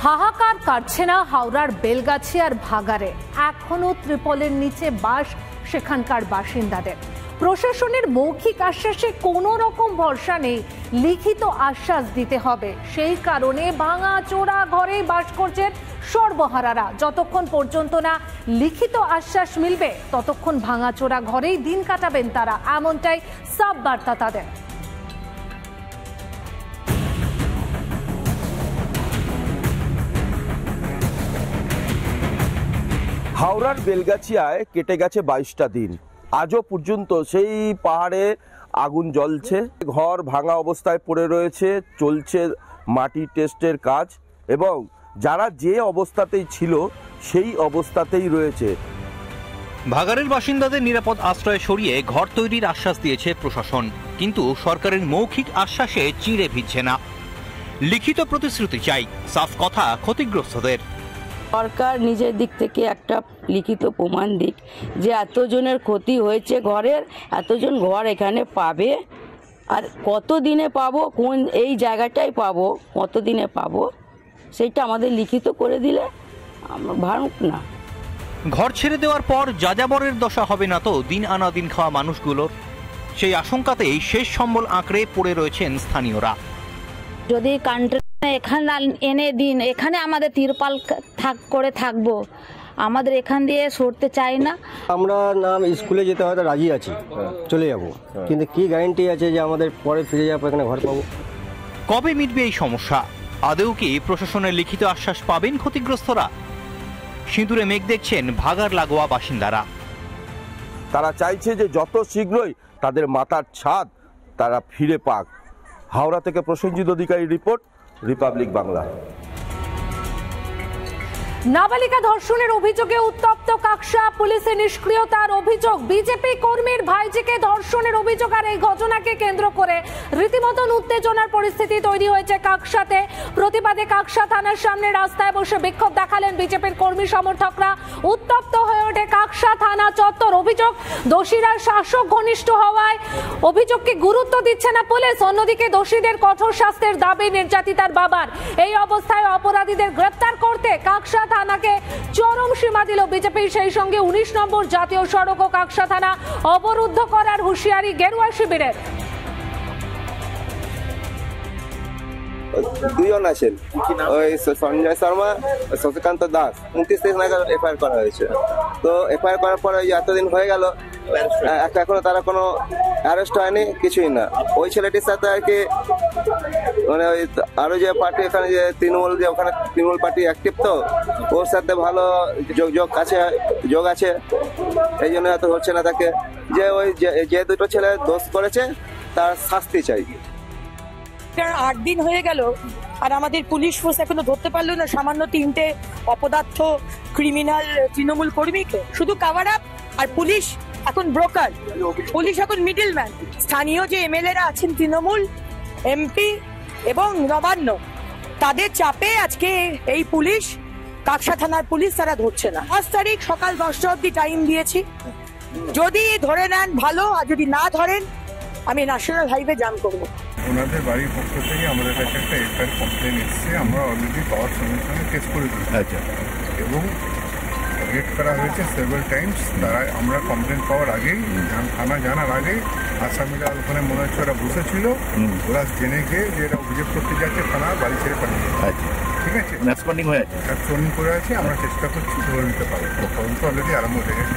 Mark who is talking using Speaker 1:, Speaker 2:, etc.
Speaker 1: হাহাকার কাটছে না হাওড়ার বেলগাছিয়ার ভাগাড়ে। এখনো ত্রিপলের নিচে বাস সেখানকার বাসিন্দাদের। প্রশাসনের মৌখিক আশ্বাসে কোনো রকম ভরসা নেই, লিখিত আশ্বাস দিতে হবে। সেই কারণে ভাঙাচোরা ঘরেই বাস করছেন সর্বহারারা। যতক্ষণ পর্যন্ত না লিখিত আশ্বাস মিলবে ততক্ষণ ভাঙাচোরা ঘরেই দিন কাটাবেন তারা, এমনটাই সাব বার্তা তাদের।
Speaker 2: হাওড়ার বেলগাছিয়ায় কেটে গেছে 22টা দিন। আজও পর্যন্ত সেই পাহাড়ে আগুন জ্বলছে, ঘর ভাঙা অবস্থায় পড়ে রয়েছে, চলছে মাটি টেস্টের কাজ এবং যারা যে অবস্থাতেই ছিল সেই অবস্থাতেই রয়েছে।
Speaker 3: ভাগাড়ের বাসিন্দাদের নিরাপদ আশ্রয়ে সরিয়ে ঘর তৈরির আশ্বাস দিয়েছে প্রশাসন, কিন্তু সরকারের মৌখিক আশ্বাসে চিঁড়ে ভিজছে না। লিখিত প্রতিশ্রুতি চাই, সাফ কথা ক্ষতিগ্রস্তদের।
Speaker 4: সরকার নিজের দিক থেকে একটা লিখিত প্রমাণ দিক যে এতজনের ক্ষতি হয়েছে, ঘরের এতজন ঘর এখানে পাবে, আর কত দিনে পাবো, কোন এই জায়গাটাই পাবো, কত দিনে পাবো, সেইটা আমাদের লিখিত করে দিলে আমরা ভাবুক না।
Speaker 3: ঘর ছেড়ে দেওয়ার পর যাযাবরের দশা হবে না তো দিন আনা দিন খাওয়া মানুষগুলোর? সেই আশঙ্কাতেই শেষ সম্বল আঁকড়ে পড়ে রয়েছেন স্থানীয়রা।
Speaker 5: যদি কান্ট্রি এখানে এনে দিন, এখানে আমাদের তিরপাল করে থাকবো, আমাদের এখান দিয়ে সরতে চাই না।
Speaker 6: আমরা নাম স্কুলে যেতে হয়তো রাজি আছি, চলে যাব, কিন্তু কি গ্যারান্টি আছে যে আমাদের পরে ফিরে যাবো, এখানে ঘর পাবো?
Speaker 3: কবে মিটবে এই সমস্যা? আদৌ কি প্রশাসনের লিখিত আশ্বাস পাবেন ক্ষতিগ্রস্তরা? সিঁদুরে মেঘ দেখছেন ভাগাড় লাগোয়া বাসিন্দারা।
Speaker 2: তারা চাইছে যে যত শীঘ্রই তাদের মাথার ছাদ তারা ফিরে পাক। হাওড়া থেকে প্রসেনজিৎ অধিকারী রিপোর্ট, রিপাবলিক বাংলা।
Speaker 1: নাবালিকা ধর্ষণের অভিযোগে উত্তপ্ত কাকসা, পুলিশের নিষ্ক্রিয়তার অভিযোগ। বিজেপি কর্মীর ভাইজিকে ধর্ষণের অভিযোগ, আর এই ঘটনাকে কেন্দ্র করে রীতিমতন উত্তেজনার পরিস্থিতি তৈরি হয়েছে কাকসাতে। প্রতিবাদে কাকসা থানার সামনে রাস্তায় বসে বিক্ষোভ দেখালেন বিজেপির কর্মী সমর্থকরা। উত্তপ্ত হয়ে ওঠে কাকসা থানা চত্বর। অভিযোগ, দোষীরা শাসক ঘনিষ্ঠ হওয়ায় অভিযোগকে গুরুত্ব দিচ্ছে না পুলিশ। অন্যদিকে দোষীদের কঠোর শাস্তির দাবি নির্যাতিতার বাবার। এই অবস্থায় অপরাধীদের গ্রেপ্তার করতে কাকসা থানাকে চরম সীমা দিল বিজেপি। সেই সঙ্গে 19 নম্বর জাতীয় সড়ক ও কাকসা থানা অবরুদ্ধ করার হুঁশিয়ারি গেরুয়া শিবিরের।
Speaker 7: দুজন আছেন, ওই সঞ্জয় শর্মা, শশীকান্ত দাস। 29 তারিখ নাগাদ এফআইআর করা হয়েছে। তো এফআইআর করার পরে এত দিন হয়ে গেল, এখনো তারা কোনো অ্যারেস্ট হয়নি, কিছুই না। ওই ছেলেটির সাথে আর কি মানে ওই আরো যে পার্টি এখানে যে তৃণমূল, যে ওখানে তৃণমূল পার্টি অ্যাক্টিভ, তো ওর সাথে ভালো যোগ আছে, এই জন্য এত হচ্ছে না তাকে। যে ওই যে দুটো ছেলে দোষ করেছে তার শাস্তি চাই।
Speaker 8: 8 দিন হয়ে গেল আর আমাদের পুলিশ ফোর্স এখনো ধরতে পারলো না সামান্য 3টে অপদার্থ ক্রিমিনাল তৃণমূল কর্মীকে। শুধু কাভার আপ, আর পুলিশ এখন ব্রোকার, পুলিশ এখন মিডলম্যান। স্থানীয় যে এমএলএরা আছেন তৃণমূল, এমপি এবং নবান্ন, তাদের চাপে আজকে এই পুলিশ, কাকসা থানার পুলিশ, তারা ধরছে না। 5 তারিখ সকাল 10টা অব্দি টাইম দিয়েছি, যদি ধরে নেন ভালো, আর যদি না ধরেন আমি ন্যাশনাল হাইওয়ে জাম করবো।
Speaker 9: ওনাদের বাড়ির পক্ষ থেকে আমাদের কাছে একটা এফআইআর কমপ্লেন এসেছে, আমরা অলরেডি পাওয়ার সঙ্গে সঙ্গে কেস করে দিয়েছি এবং রেড করা হয়েছে সেভারাল টাইমস। তারা আমরা কমপ্লেন পাওয়ার আগেই, থানা জানার আগেই আসামিরা ওখানে মনে হচ্ছে ওরা বসেছিল, ওরা জেনে গিয়ে যে এটা অভিযোগ করতে যাচ্ছে, থানা বাড়ি ছেড়ে পাঠিয়ে। ঠিক আছে, রেসপন্ডিং করে আছে, আমরা চেষ্টা করছি ধরে নিতে পারবো। তদন্ত অলরেডি আরম্ভ হয়ে গেছে।